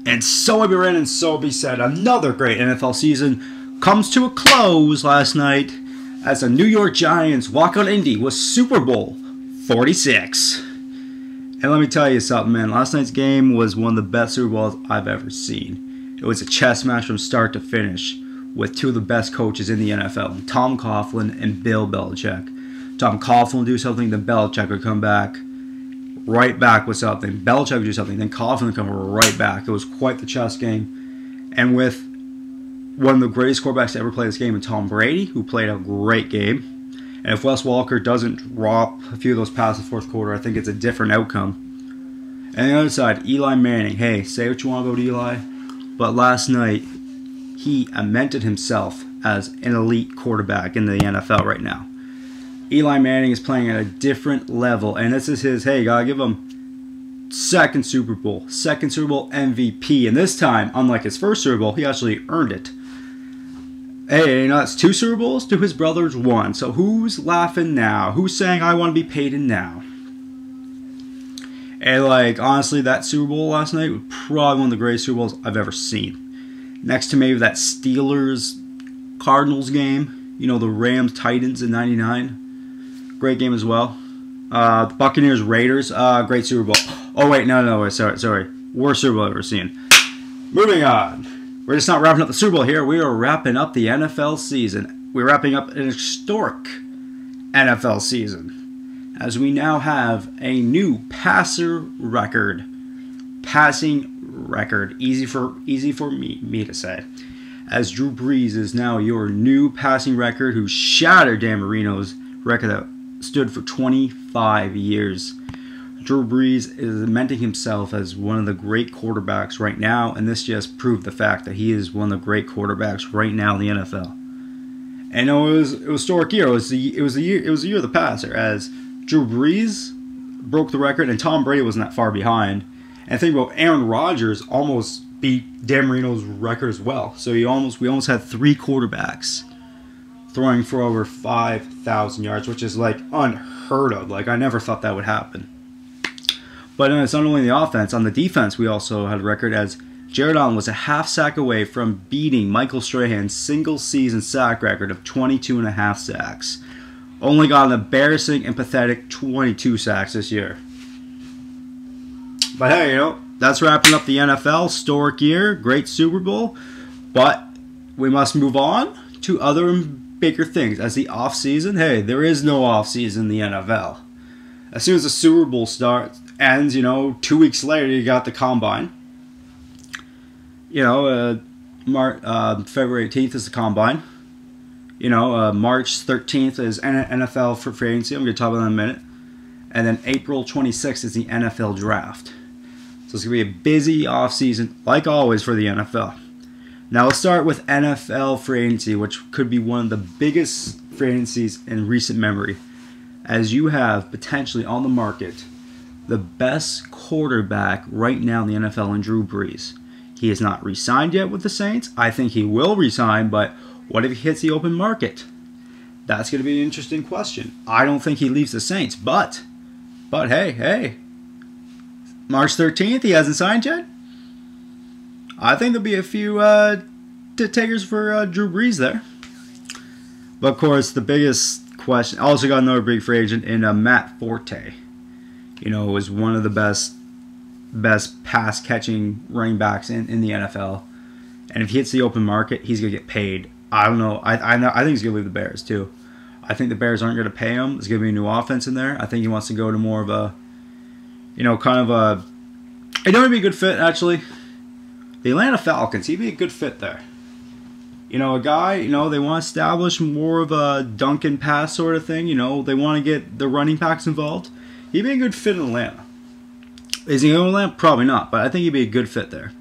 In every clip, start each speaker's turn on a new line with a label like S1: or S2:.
S1: And so be written and so be said. Another great NFL season comes to a close last night as the New York Giants walk on Indy with Super Bowl 46. And let me tell you something, man. Last night's game was one of the best Super Bowls I've ever seen. It was a chess match from start to finish with two of the best coaches in the NFL, Tom Coughlin and Bill Belichick. Tom Coughlin would do something, then Belichick would come back. Right back with something. Belichick would do something, then Coughlin would come right back. It was quite the chess game. And with one of the greatest quarterbacks to ever play this game in Tom Brady, who played a great game. And if Wes Walker doesn't drop a few of those passes in the fourth quarter, I think it's a different outcome. And on the other side, Eli Manning. Hey, say what you want about Eli, but last night, he cemented himself as an elite quarterback in the NFL right now. Eli Manning is playing at a different level, and this is his, hey, gotta give him second Super Bowl MVP, and this time, unlike his first Super Bowl, he actually earned it. Hey, you know, that's 2 Super Bowls to his brother's 1, so who's laughing now? Who's saying, I want to be paid in now? And, like, honestly, that Super Bowl last night was probably one of the greatest Super Bowls I've ever seen. Next to maybe that Steelers-Cardinals game, you know, the Rams-Titans in '99. Great game as well. The Buccaneers-Raiders, great Super Bowl. Oh, wait, no, sorry. Worst Super Bowl I've ever seen. Moving on. We're just not wrapping up the Super Bowl here. We are wrapping up the NFL season. We're wrapping up an historic NFL season, as we now have a new passing record. Easy for me to say. As Drew Brees is now your new passing record, who shattered Dan Marino's record that stood for 25 years. Drew Brees is cementing himself as one of the great quarterbacks right now, and this just proved the fact that he is one of the great quarterbacks right now in the NFL. And it was a historic year. It was the year of the passer, as Drew Brees broke the record, and Tom Brady wasn't that far behind. And think about Aaron Rodgers almost beat Dan Marino's record as well. So we almost had 3 quarterbacks throwing for over 5,000 yards, which is like unheard of. Like, I never thought that would happen. But it's not only the offense. On the defense, we also had a record, as Jared Allen was a half sack away from beating Michael Strahan's single-season sack record of 22.5 sacks. Only got an embarrassing and pathetic 22 sacks this year. But hey, you know, that's wrapping up the NFL. Historic year, great Super Bowl. But we must move on to other bigger things. As the offseason, hey, there is no offseason in the NFL. As soon as the Super Bowl ends, you know, 2 weeks later, you got the Combine. You know, February 18th is the Combine. You know, March 13th is NFL for free agency. I'm going to talk about that in a minute. And then April 26th is the NFL Draft. So it's going to be a busy offseason, like always, for the NFL. Now let's start with NFL free agency, which could be one of the biggest free agencies in recent memory, as you have potentially on the market the best quarterback right now in the NFL in Drew Brees. He has not re-signed yet with the Saints. I think he will re-sign, but what if he hits the open market? That's going to be an interesting question. I don't think he leaves the Saints, but hey, March 13th, he hasn't signed yet? I think there'll be a few takers for Drew Brees there. But of course, the biggest question, also got another big free agent in Matt Forte. You know, was one of the best pass catching running backs in the NFL. And if he hits the open market, he's gonna get paid. I don't know. I think he's gonna leave the Bears too. I think the Bears aren't gonna pay him. There's gonna be a new offense in there. I think he wants to go to more of a, you know, kind of a. It would be a good fit actually. The Atlanta Falcons, he'd be a good fit there. You know, a guy, you know, they want to establish more of a dunk and pass sort of thing. You know, they want to get the running backs involved. He'd be a good fit in Atlanta. Is he in Atlanta? Probably not, but I think he'd be a good fit there.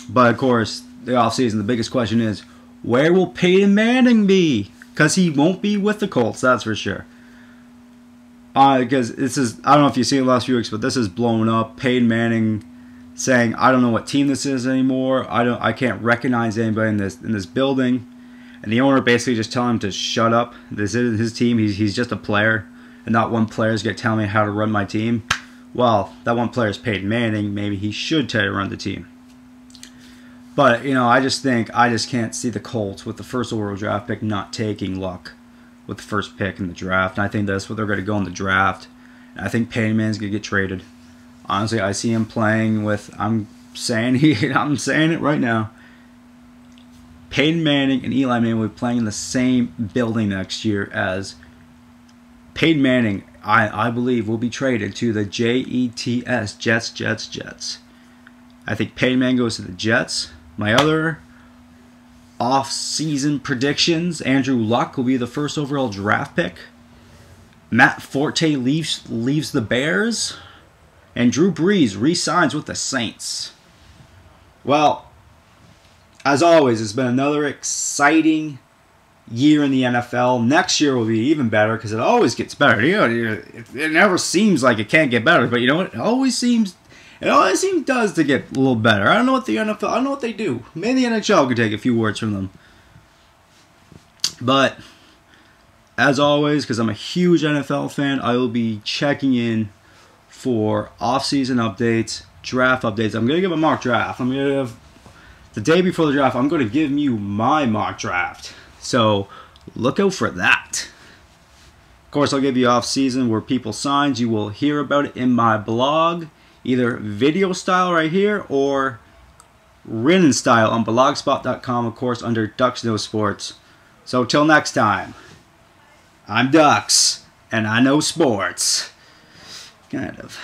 S1: But, of course, the offseason, the biggest question is, where will Peyton Manning be? Because he won't be with the Colts, that's for sure. Because this is, I don't know if you've seen it the last few weeks, but this is blowing up. Peyton Manning saying, I don't know what team this is anymore. I can't recognize anybody in this building. And the owner basically just telling him to shut up. This isn't his team. He's just a player. And not one player is going to tell me how to run my team. well, that one player is Peyton Manning. Maybe he should try to run the team. But, you know, I just can't see the Colts with the first overall draft pick not taking Luck with the first pick in the draft. And I think that's what they're going to go in the draft. And I think Peyton Manning's going to get traded. Honestly, I see him playing with, I'm saying it right now. Peyton Manning and Eli Manning will be playing in the same building next year as Peyton Manning, I believe, will be traded to the Jets, Jets. I think Peyton Manning goes to the Jets. My other off-season predictions, Andrew Luck will be the first overall draft pick. Matt Forte leaves the Bears. And Drew Brees re-signs with the Saints. Well, as always, it's been another exciting year in the NFL. Next year will be even better because it always gets better. You know, it never seems like it can't get better, but you know what? It always seems does to get a little better. I don't know what the NFL, I don't know what they do. Maybe the NHL could take a few words from them. But as always, because I'm a huge NFL fan, I will be checking in for off-season updates, draft updates. I'm going to give a mock draft. I'm going to have the day before the draft. I'm going to give you my mock draft. So look out for that. Of course, I'll give you off-season where people signs. You will hear about it in my blog, either video style right here or written style on blogspot.com, of course, under Ducks Know Sports. So till next time, I'm Ducks, and I know sports. Kind of.